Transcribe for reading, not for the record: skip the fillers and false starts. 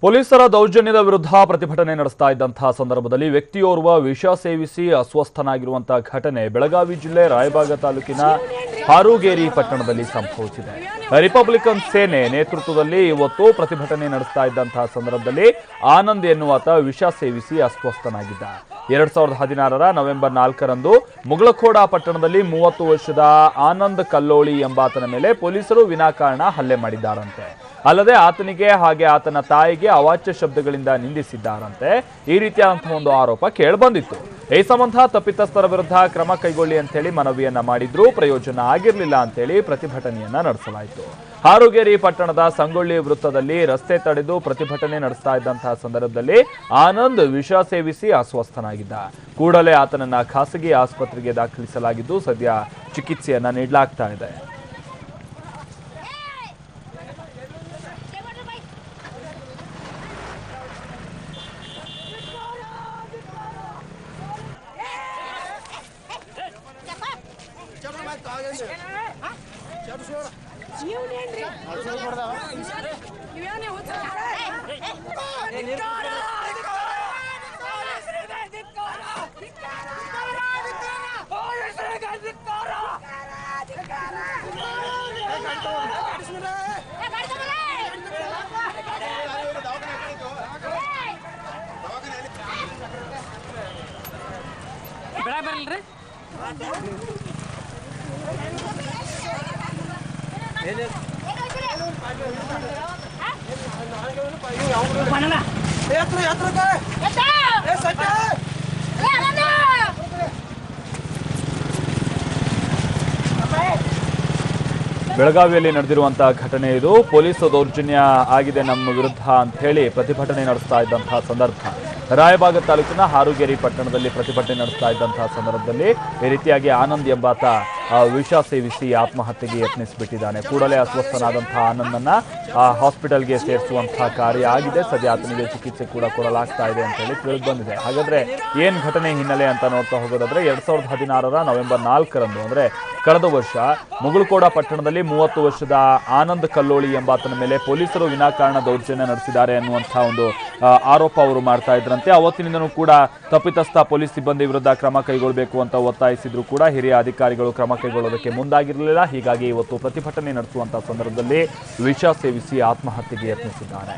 ಪೊಲೀಸರ ದೌರ್ಜನ್ಯದ ವಿರುದ್ಧ ಪ್ರತಿಭಟನೆ ನಡೆಸ್ತಾ ಇದ್ದಂತಹ ಸಂದರ್ಭದಲ್ಲಿ ವ್ಯಕ್ತಿಯೋರ್ವ ವಿಷ ಸೇವಿಸಿ ಅಸ್ವಸ್ಥನಾಗಿರುವಂತಹ ಘಟನೆ ಬೆಳಗಾವಿ ಜಿಲ್ಲೆ ರಾಯಬಾಗ ತಾಲೂಕಿನ ಹಾರೂಗೇರಿ ಪಟ್ಟಣದಲ್ಲಿ ಸಂಭವಿಸಿದೆ. ರಿಪಬ್ಲಿಕನ್ ಸೇನೆ ನೇತೃತ್ವದಲ್ಲಿ ಇವತ್ತು ಪ್ರತಿಭಟನೆ ನಡೆಸ್ತಾ ಇದ್ದಂತಹ ಸಂದರ್ಭದಲ್ಲಿ ಆನಂದ್ ಎನ್ನುವಾತ ವಿಷ ಸೇವಿಸಿ ಅಸ್ವಸ್ಥನಾಗಿದ್ದ. 2016ರ ನವೆಂಬರ್ 4ರಂದು ಮುಗಳಖೋಡ ಪಟ್ಟಣದಲ್ಲಿ 30 ವರ್ಷದ ಆನಂದ್ ಕಲ್ಲೋಳಿ ಎಂಬಾತನ ಮೇಲೆ ಪೊಲೀಸರು ವಿನಾಕಾರಣ ಹಲ್ಲೆ ಮಾಡಿದ್ದಾರಂತೆ. ಅಲ್ಲದೆ ಆತನಿಗೆ ಹಾಗೆ ಆತನ ತಾಯಿಗೆ ಅವಾಚ್ಯ ಶಬ್ದಗಳಿಂದ ನಿಂದಿಸಿದ್ದಾರಂತೆ. ಈ ರೀತಿಯಾದಂತಹ ಒಂದು ಆರೋಪ ಕೇಳಿಬಂದಿತ್ತು. ಈ ಸಂಬಂಧ ತಪ್ಪಿತಸ್ಥರ ವಿರುದ್ಧ ಕ್ರಮ ಕೈಗೊಳ್ಳಿ ಅಂತೇಳಿ ಮನವಿಯನ್ನ ಮಾಡಿದ್ರು. ಪ್ರಯೋಜನ ಆಗಿರಲಿಲ್ಲ ಅಂತೇಳಿ ಪ್ರತಿಭಟನೆಯನ್ನ ನಡೆಸಲಾಯಿತು. ಹಾರೂಗೇರಿ ಪಟ್ಟಣದ ಸಂಗೊಳ್ಳಿ ವೃತ್ತದಲ್ಲಿ ರಸ್ತೆ ತಡೆದು ಪ್ರತಿಭಟನೆ ನಡೆಸ್ತಾ ಇದ್ದಂತಹ ಸಂದರ್ಭದಲ್ಲಿ ಆನಂದ್ ವಿಷ ಸೇವಿಸಿ ಅಸ್ವಸ್ಥನಾಗಿದ್ದ. ಕೂಡಲೇ ಆತನನ್ನ ಖಾಸಗಿ ಆಸ್ಪತ್ರೆಗೆ ದಾಖಲಿಸಲಾಗಿದ್ದು ಸದ್ಯ ಚಿಕಿತ್ಸೆಯನ್ನ ನೀಡಲಾಗ್ತಾ ಇದೆ. ಬೆಳಗಾವಿಯಲ್ಲಿ ನಡೆದಿರುವಂತಹ ಘಟನೆ ಇದು. ಪೊಲೀಸ್ ದೌರ್ಜನ್ಯ ಆಗಿದೆ ನಮ್ಮ ವಿರುದ್ಧ ಅಂತ ಹೇಳಿ ಪ್ರತಿಭಟನೆ ನಡೆಸ್ತಾ ಇದ್ದಂತಹ ಸಂದರ್ಭ ರಾಯಬಾಗ ತಾಲೂಕಿನ ಹಾರೂಗೇರಿ ಪಟ್ಟಣದಲ್ಲಿ ಪ್ರತಿಭಟನೆ ನಡೆಸ್ತಾ ಇದ್ದಂತಹ ಸಂದರ್ಭದಲ್ಲಿ ಈ ರೀತಿಯಾಗಿ ಆನಂದ್ ಎಂಬಾತ ವಿಷ ಸೇವಿಸಿ ಆತ್ಮಹತ್ಯೆಗೆ ಯತ್ನಿಸಿಬಿಟ್ಟಿದ್ದಾನೆ. ಕೂಡಲೇ ಅಸ್ವಸ್ಥನಾದಂತಹ ಆನಂದನ್ನ ಹಾಸ್ಪಿಟಲ್ಗೆ ಸೇರಿಸುವಂತಹ ಕಾರ್ಯ ಆಗಿದೆ. ಸದ್ಯ ಆತನಿಗೆ ಚಿಕಿತ್ಸೆ ಕೂಡ ಕೊಡಲಾಗ್ತಾ ಇದೆ ಅಂತ ಹೇಳಿ ತಿಳಿದು ಬಂದಿದೆ. ಹಾಗಾದ್ರೆ ಏನ್ ಘಟನೆ ಹಿನ್ನೆಲೆ ಅಂತ ನೋಡ್ತಾ ಹೋಗೋದಾದ್ರೆ 2016ರ ನವೆಂಬರ್ 4ರಂದು ಅಂದ್ರೆ ಕಳೆದ ವರ್ಷ ಮುಗಳಖೋಡ ಪಟ್ಟಣದಲ್ಲಿ 30 ವರ್ಷದ ಆನಂದ್ ಕಲ್ಲೋಳಿ ಎಂಬಾತನ ಮೇಲೆ ಪೊಲೀಸರು ವಿನಾಕಾರಣ ದೌರ್ಜನ್ಯ ನಡೆಸಿದ್ದಾರೆ ಅನ್ನುವಂತಹ ಒಂದು ಆರೋಪ ಅವರು ಮಾಡ್ತಾ ಇದ್ರಂತೆ. ಅವತ್ತಿನಿಂದನೂ ಕೂಡ ತಪ್ಪಿತಸ್ಥ ಪೊಲೀಸ್ ಸಿಬ್ಬಂದಿ ವಿರುದ್ಧ ಕ್ರಮ ಕೈಗೊಳ್ಳಬೇಕು ಅಂತ ಒತ್ತಾಯಿಸಿದ್ರು ಕೂಡ ಹಿರಿಯ ಅಧಿಕಾರಿಗಳು ಕ್ರಮ ಕೈಗೊಳ್ಳೋದಕ್ಕೆ ಮುಂದಾಗಿರಲಿಲ್ಲ. ಹೀಗಾಗಿ ಇವತ್ತು ಪ್ರತಿಭಟನೆ ನಡೆಸುವಂತಹ ಸಂದರ್ಭದಲ್ಲಿ ವಿಷ ಸೇವಿಸಿ ಆತ್ಮಹತ್ಯೆಗೆ ಯತ್ನಿಸಿದ್ದಾರೆ.